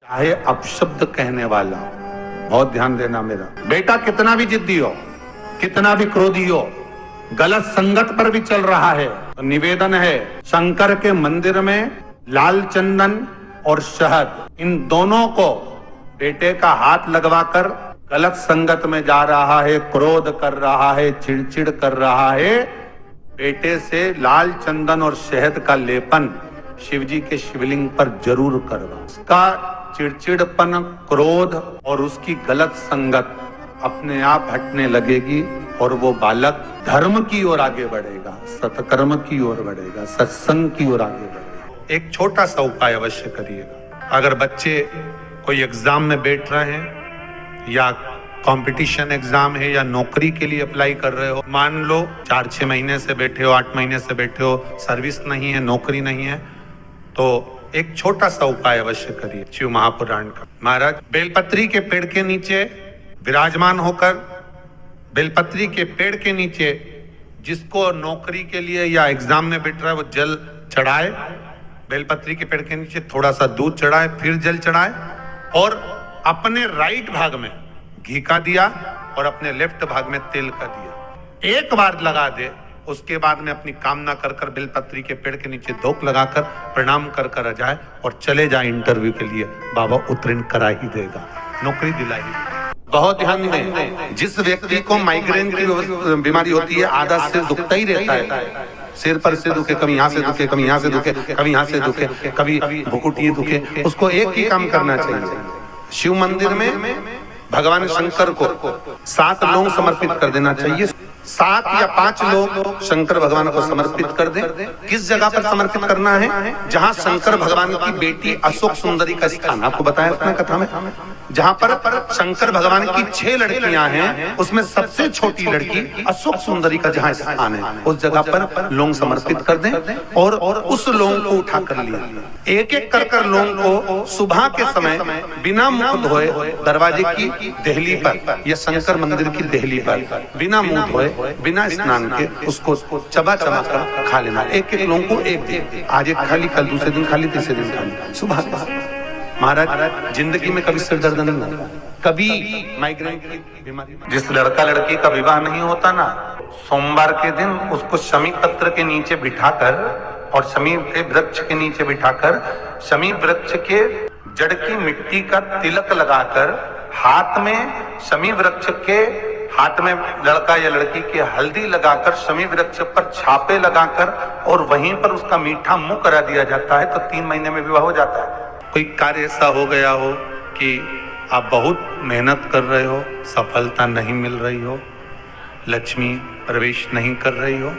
चाहे अपशब्द कहने वाला, बहुत ध्यान देना मेरा बेटा, कितना भी जिद्दी हो, कितना भी क्रोधी हो, गलत संगत पर भी चल रहा है, तो निवेदन है शंकर के मंदिर में लाल चंदन और शहद, इन दोनों को बेटे का हाथ लगवाकर गलत संगत में जा रहा है, क्रोध कर रहा है, चिड़चिड़ कर रहा है, बेटे से लाल चंदन और शहद का लेपन शिव जी के शिवलिंग पर जरूर करवा। उसका चिड़चिड़पन, क्रोध और उसकी गलत संगत अपने आप हटने लगेगी और वो बालक धर्म की ओर आगे बढ़ेगा, सत्कर्म की ओर बढ़ेगा, सत्संग की ओर आगे बढ़ेगा। एक छोटा सा उपाय अवश्य करिएगा। अगर बच्चे कोई एग्जाम में बैठ रहे हैं या कंपटीशन एग्जाम है या नौकरी के लिए अप्लाई कर रहे हो, मान लो 4-6 महीने से बैठे हो, 8 महीने से बैठे हो, सर्विस नहीं है, नौकरी नहीं है, तो एक छोटा सा उपाय अवश्य करिए शिव महापुराण का। महाराज बेलपत्री के पेड़ के नीचे विराजमान होकर, बेलपत्री के पेड़ के नीचे जिसको नौकरी के लिए या एग्जाम में बैठ रहा है वो जल चढ़ाए, बेलपत्री के पेड़ के नीचे थोड़ा सा दूध चढ़ाए, फिर जल चढ़ाए और अपने राइट भाग में घी का दिया और अपने लेफ्ट भाग में तेल का दिया, एक बार लगा दे। उसके बाद में अपनी कामना कर कर बेलपत्री के पेड़ के नीचे धोख लगाकर प्रणाम कर कर जाए और चले जाए इंटरव्यू के लिए, बाबा उत्तीर्ण करा ही देगा, नौकरी दिला ही देगा। बहुत ध्यान दें, जिस व्यक्ति को माइग्रेन की बीमारी होती है, आधा सिर दुखता ही रहता है, सिर पर से दुखे, कभी यहाँ से दुखे, कभी यहाँ से दुखे, कभी यहाँ से दुखे, कभी भुकुटी दुखे, उसको एक ही काम करना चाहिए, शिव मंदिर में भगवान शंकर को 7 लौंग समर्पित कर देना चाहिए। 7 या 5 लोग शंकर भगवान को समर्पित कर दें। किस जगह पर समर्पित करना है? जहां शंकर भगवान की बेटी अशोक सुंदरी का स्थान, आपको बताया अपना कथा में, जहां पर शंकर भगवान की 6 लड़कियां हैं, उसमें सबसे छोटी लड़की अशोक सुंदरी का जहां स्थान है, उस जगह पर लौंग समर्पित कर दें और उस लौंग को उठा कर लिया, एक एक कर लौंग को सुबह के समय बिना मुंह धोए दरवाजे की देहली पर या शंकर मंदिर की देहली पर बिना मुंह धोए, बिना स्नान के उसको चबा चबा कर खा लेना। एक एक लोगों को एक दिन, आज एक खाली, कल दूसरे दिन खाली, तीसरे दिन खाली, सुबह। महाराज जिंदगी में कभी सिर दर्द नहीं होता, कभी माइग्रेन की बीमारी। जिस लड़का लड़की का विवाह नहीं होता ना, सोमवार के दिन उसको शमी पत्र के नीचे बिठाकर और शमी के वृक्ष के नीचे बिठाकर शमी वृक्ष के जड़ की मिट्टी का तिलक लगाकर हाथ में शमी वृक्ष के हाथ में लड़का या लड़की की हल्दी लगाकर शमी वृक्ष पर छापे लगाकर और वहीं पर उसका मीठा मुंह करा दिया जाता है, तो 3 महीने में विवाह हो जाता है। कोई कार्य ऐसा हो गया हो कि आप बहुत मेहनत कर रहे हो, सफलता नहीं मिल रही हो, लक्ष्मी प्रवेश नहीं कर रही हो,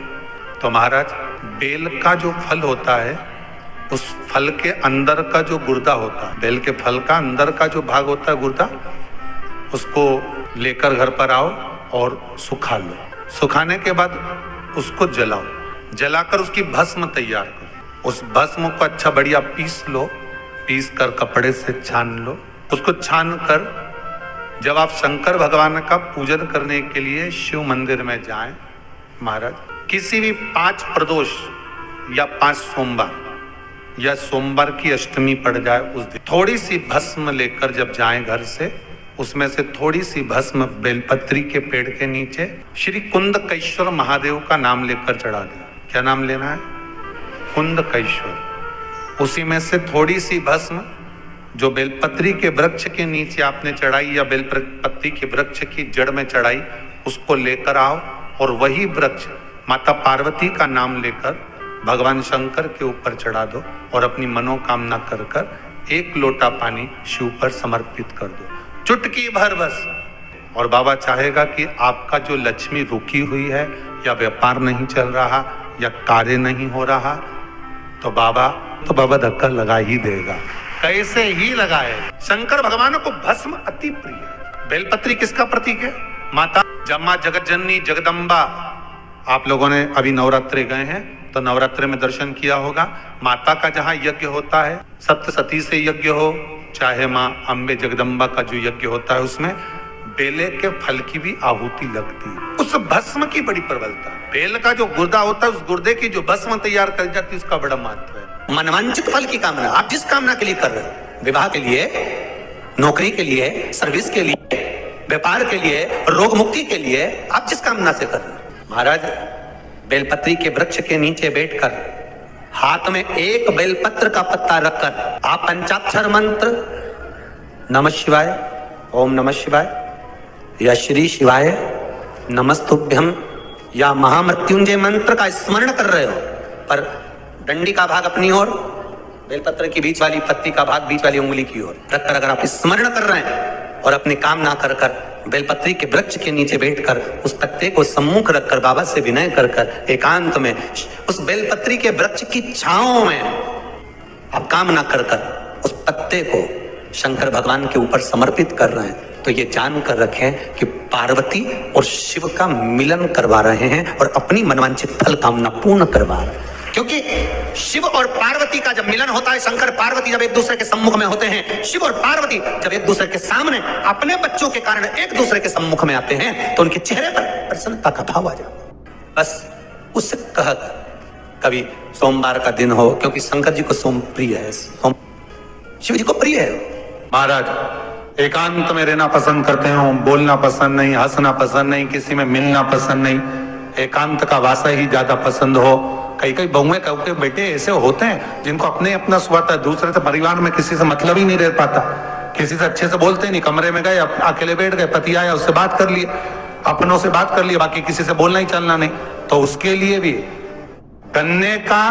तो महाराज बेल का जो फल होता है, उस फल के अंदर का जो गुर्दा होता है, बेल के फल का अंदर का जो भाग होता है गुर्दा, उसको लेकर घर पर आओ और सुखा लो। सुखाने के बाद उसको जलाओ, जलाकर उसकी भस्म तैयार करो। उस भस्म को अच्छा बढ़िया पीस लो, पीस कर कपड़े से छान लो। उसको छान कर जब आप शंकर भगवान का पूजन करने के लिए शिव मंदिर में जाएं, महाराज किसी भी 5 प्रदोष या 5 सोमवार या सोमवार की अष्टमी पड़ जाए उस दिन थोड़ी सी भस्म लेकर जब जाएं घर से, उसमें से थोड़ी सी भस्म बेलपत्री के पेड़ के नीचे श्री कुंदकेश्वर महादेव का नाम लेकर चढ़ा दें। क्या नाम लेना है? कुंदकेश्वर। उसी में से थोड़ी सी भस्म जो बेलपत्री के वृक्ष के नीचे आपने चढ़ाई या बेलपत्री के वृक्ष की जड़ में चढ़ाई, उसको लेकर आओ और वही वृक्ष माता पार्वती का नाम लेकर भगवान शंकर के ऊपर चढ़ा दो और अपनी मनोकामना कर कर 1 लोटा पानी शिव पर समर्पित कर दो, चुटकी भर बस। और बाबा चाहेगा कि आपका जो लक्ष्मी रुकी हुई है या व्यापार नहीं चल रहा या कार्य नहीं हो रहा, तो बाबा धक्का लगा ही देगा। कैसे ही लगाए? शंकर भगवान को भस्म अति प्रिय है। बेलपत्री किसका प्रतीक है? माता जम्मा जगत जननी जगदम्बा। आप लोगों ने अभी नवरात्रे गए हैं तो नवरात्रे में दर्शन किया होगा। माता का जहाँ यज्ञ होता है, सप्तसती से यज्ञ हो, चाहे माँ अम्बे जगदम्बा का जो यज्ञ होता है, उसमें बेले के फल की भी आहुति लगती है। उस भस्म की बड़ी प्रबलता। बेल का जो गुर्दा होता है, उस गुर्दे की जो भस्म तैयार कर जाती है, उसका बड़ा महत्व है। मनवांछित फल की कामना, आप जिस कामना के लिए कर रहे हो, विवाह के लिए नौकरी के लिए, सर्विस के लिए, व्यापार के लिए, रोग मुक्ति के लिए आप जिस कामना से कर रहे हैं। महाराज बेलपत्री के वृक्ष के नीचे बैठकर हाथ में एक बेलपत्र का पत्ता रखकर आप पंचाक्षर मंत्र नमः शिवाय, ओम नमः शिवाय या श्री शिवाय नमस्तुभ्यम या महामृत्युंजय मंत्र का स्मरण कर रहे हो, पर डंडी का भाग अपनी ओर, बेलपत्र की बीच वाली पत्ती का भाग बीच वाली उंगली की ओर रखकर अगर आप स्मरण कर रहे हैं और अपनी कामना कर कर बेलपत्री के वृक्ष के नीचे बैठकर उस पत्ते को सम्मुख रखकर बाबा से विनय कर कर एकांत में उस बेलपत्री के वृक्ष की छांव में आप कामना कर कर उस पत्ते को शंकर भगवान के ऊपर समर्पित कर रहे हैं, तो ये जानकर रखें कि पार्वती और शिव का मिलन करवा रहे हैं और अपनी मनवांछित फल कामना पूर्ण करवा रहे हैं। क्योंकि शिव और पार्वती का जब मिलन होता है, शंकर पार्वती जब एक दूसरे के सम्मुख में होते हैं, शिव और पार्वती जब एक दूसरे के सामने अपने बच्चों के कारण एक दूसरे के सम्मुख में आते हैं, तो उनके चेहरे पर प्रसन्नता का भाव आ जाता है। बस उससे कह कभी सोमवार का दिन हो, क्योंकि शंकर जी को सोम प्रिय है, सोम शिव जी को प्रिय है। महाराज एकांत में रहना पसंद करते हो, बोलना पसंद नहीं, हंसना पसंद नहीं, किसी में मिलना पसंद नहीं, एकांत का वासा ही ज्यादा पसंद हो। कई कई बहुएं के बेटे ऐसे होते हैं जिनको अपने अपना स्वार्थ है, दूसरे से परिवार में किसी से मतलब ही नहीं रह पाता, किसी से अच्छे से बोलते नहीं, कमरे में गए अकेले बैठ गए, पति आया उससे बात कर लिए, अपनों से बात कर लिए, बाकी किसी से बोलना ही चलना नहीं। तो उसके लिए भी गन्ने का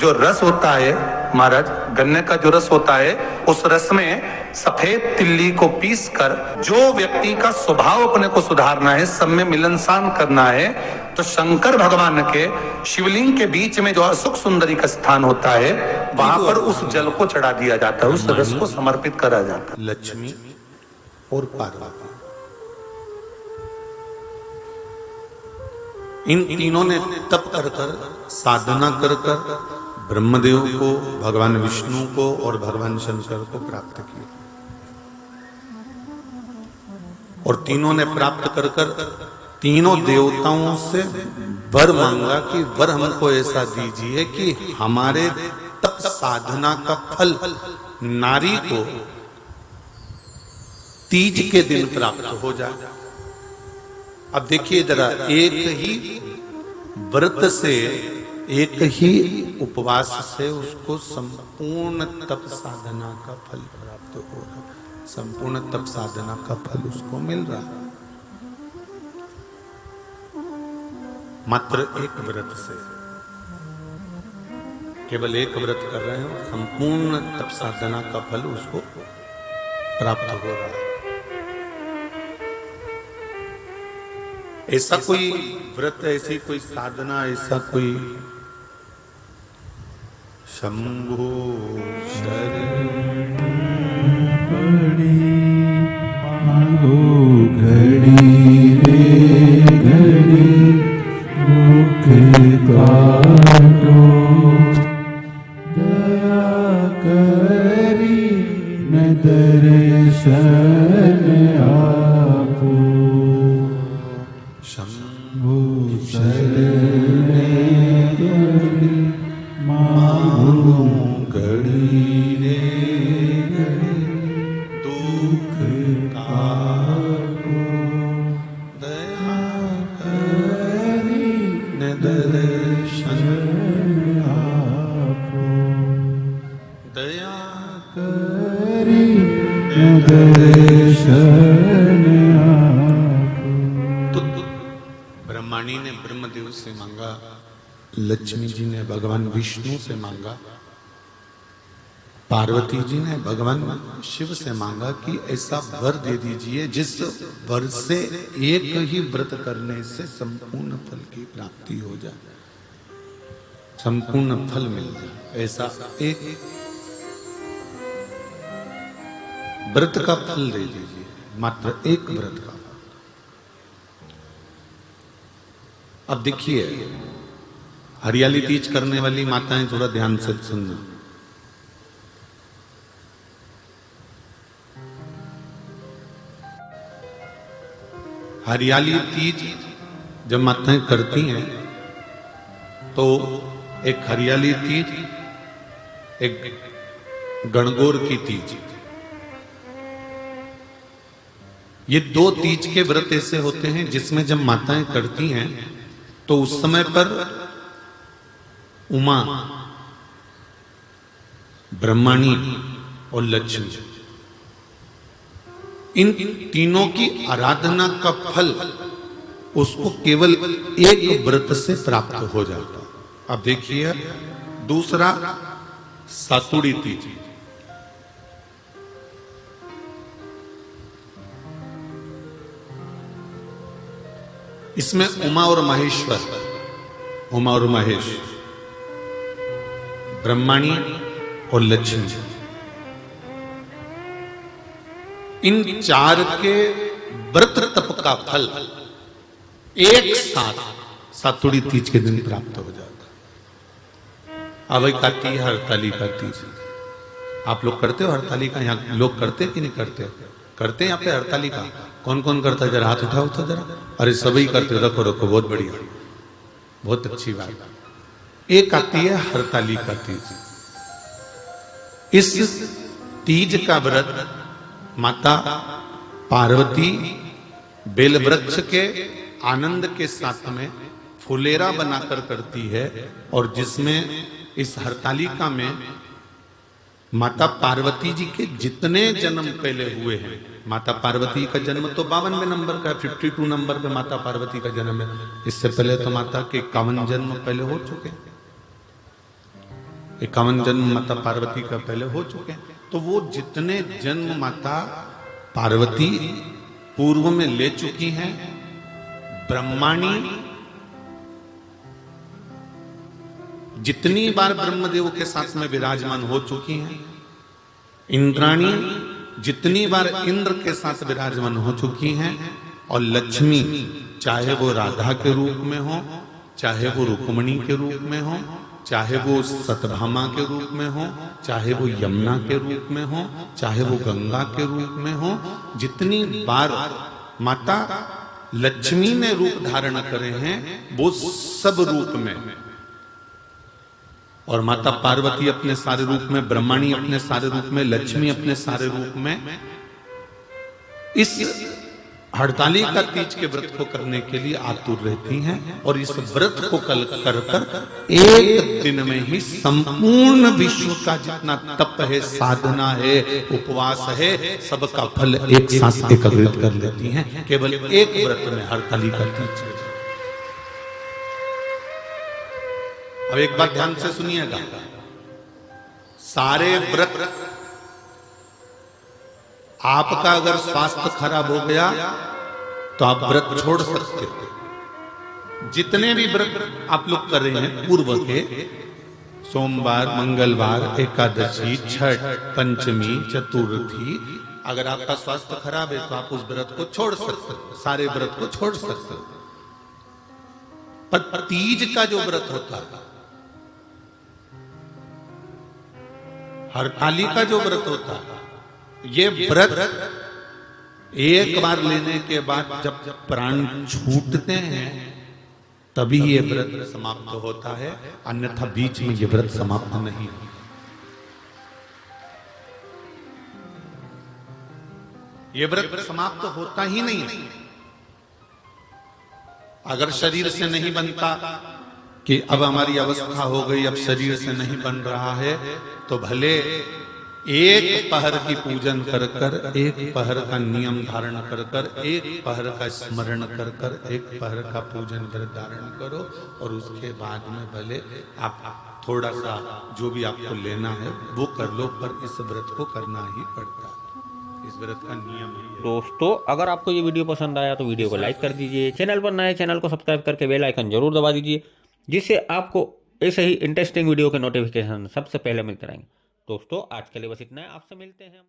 जो रस होता है, महाराज गन्ने का जो रस होता है, उस रस में सफेद तिल्ली को पीस कर जो व्यक्ति का स्वभाव अपने को सुधारना है, सब में मिलनसान करना है, तो शंकर भगवान के शिवलिंग के बीच में जो असुख सुंदरी का स्थान होता है, वहां पर उस जल को चढ़ा दिया जाता है, उस रस को समर्पित करा जाता है। लक्ष्मी और पार्वती, इन तीनों ने तप कर कर, साधना कर कर ब्रह्मदेव को, भगवान विष्णु को और भगवान शंकर को प्राप्त किया, और तीनों ने प्राप्त कर कर तीनों देवताओं से वर मांगा कि वर हमको ऐसा दीजिए कि हमारे तप साधना का फल नारी को तीज के दिन प्राप्त हो जाए। अब देखिए जरा, एक ही व्रत से, एक ही उपवास से उसको संपूर्ण तप साधना का फल प्राप्त हो रहा, संपूर्ण तप साधना का फल उसको मिल रहा, मात्र एक व्रत से, केवल एक व्रत कर रहे हो, संपूर्ण तप साधना का फल उसको प्राप्त हो रहा है। ऐसा कोई व्रत, ऐसी कोई साधना, ऐसा कोई शंभो शरण पड़ी मांगो घड़ी रे घड़ी दुख काटो, दया करी न दर्शन आपो, शंभो शरण पड़ी मांगो घड़ी रे घड़ी दुख काटो, दया करी न दर्शन आपो, दया करी न दर्शन आपो। तो ब्रह्माणी ने ब्रह्मदेव से मांगा, लक्ष्मी जी ने भगवान विष्णु से मांगा, पार्वती जी ने भगवान शिव से मांगा कि ऐसा वर दे दीजिए जिस वर से एक ही व्रत करने से संपूर्ण फल की प्राप्ति हो जाए, संपूर्ण फल मिल जाए। ऐसा एक व्रत का फल दे दीजिए, मात्र एक व्रत का। अब देखिए, हरियाली तीज करने वाली माताएं थोड़ा ध्यान से सुनना। हरियाली तीज जब माताएं करती हैं तो एक हरियाली तीज, एक गणगौर की तीज, ये 2 तीज के व्रत ऐसे होते हैं जिसमें जब माताएं करती हैं तो उस समय पर उमा, ब्रह्मणी और लक्ष्मी, इन तीनों की आराधना का फल उसको केवल एक व्रत से प्राप्त हो जाता। अब देखिए दूसरा सातुड़ी तीज। इसमें उमा और महेश्वर, उमा और महेश, ब्रह्मणी और लक्ष्मी, इन 4 के व्रत तप का फल एक साथ सातुड़ी तीज के दिन प्राप्त हो जाता। अब आती है हरतालिका तीज। आप लोग करते हो हरतालिका? यहाँ लोग करते हैं कि नहीं करते? करते हैं यहाँ पे हरतालिका? कौन कौन करता है? जरा हाथ उठाओ तो जरा। अरे सभी करते हो, रखो रखो, बहुत बढ़िया, बहुत अच्छी बात। एक आती है हरतालिका तीज। इस तीज का व्रत माता पार्वती बेलवृक्ष के आनंद के साथ में फुलेरा बनाकर करती है, और जिसमें इस हरतालिका में माता पार्वती जी के जितने जन्म पहले हुए हैं, माता पार्वती का जन्म तो 52वें नंबर का है, 52 नंबर पे माता पार्वती का जन्म है। इससे पहले तो माता के 51 जन्म पहले हो चुके हैं, 51 जन्म माता पार्वती का पहले हो चुके हैं। तो वो जितने जन्म माता पार्वती पूर्व में ले चुकी हैं, ब्रह्माणी जितनी बार ब्रह्मदेव के साथ में विराजमान हो चुकी हैं, इंद्राणी जितनी बार इंद्र के साथ विराजमान हो चुकी हैं, और लक्ष्मी चाहे वो राधा के रूप में हो, चाहे वो रुक्मणी के रूप में हो, चाहे वो सतभामा के रूप में हो, चाहे वो यमुना के रूप में हो, चाहे वो गंगा के रूप में हो, जितनी बार माता लक्ष्मी ने रूप धारण करे हैं वो सब रूप में, और माता पार्वती अपने सारे रूप में, ब्रह्मणी अपने सारे रूप में, लक्ष्मी अपने सारे रूप में, इस हरतालिका तीज के व्रत को करने के लिए आतुर रहती हैं। और इस व्रत को कर एक दिन में ही संपूर्ण विश्व का जितना तप है, साधना है, उपवास है, सबका फल एक साथ एकत्रित कर लेती हैं केवल एक व्रत में, हरतालिका तीज। अब एक बात ध्यान से सुनिएगा, सारे व्रत, आपका अगर स्वास्थ्य खराब हो गया तो आप व्रत छोड़ सकते हो। जितने भी व्रत आप लोग कर रहे हैं पूर्व के, सोमवार, मंगलवार, एकादशी, छठ, पंचमी, चतुर्थी, अगर आपका स्वास्थ्य खराब है तो आप उस व्रत को छोड़ सकते हो, सारे व्रत को छोड़ सकते हो। पर तीज का जो व्रत होता है, हरतालिका जो व्रत होता है, ये व्रत एक बार लेने के बाद जब प्राण छूटते हैं तभी ये व्रत समाप्त होता है, अन्यथा बीच में ये व्रत समाप्त नहीं होता। ये व्रत समाप्त होता ही नहीं। अगर शरीर से नहीं बनता कि अब हमारी अवस्था हो गई, अब शरीर से नहीं बन रहा है, तो भले एक पहर की पूजन कर कर, एक पहर का नियम धारण कर कर, एक पहर का स्मरण कर कर, एक पहर का पूजन व्रत धारण करो, और उसके बाद में भले आप थोड़ा सा जो भी आपको लेना है वो कर लो, पर इस व्रत को करना ही पड़ता है, इस व्रत का नियम है। दोस्तों, अगर आपको ये वीडियो पसंद आया तो वीडियो को लाइक कर दीजिए, चैनल पर नए चैनल को सब्सक्राइब करके बेल आइकन जरूर दबा दीजिए, जिससे आपको ऐसे ही इंटरेस्टिंग वीडियो के नोटिफिकेशन सबसे पहले मिलते रहेंगे। दोस्तों, आज के लिए बस इतना है, आपसे मिलते हैं।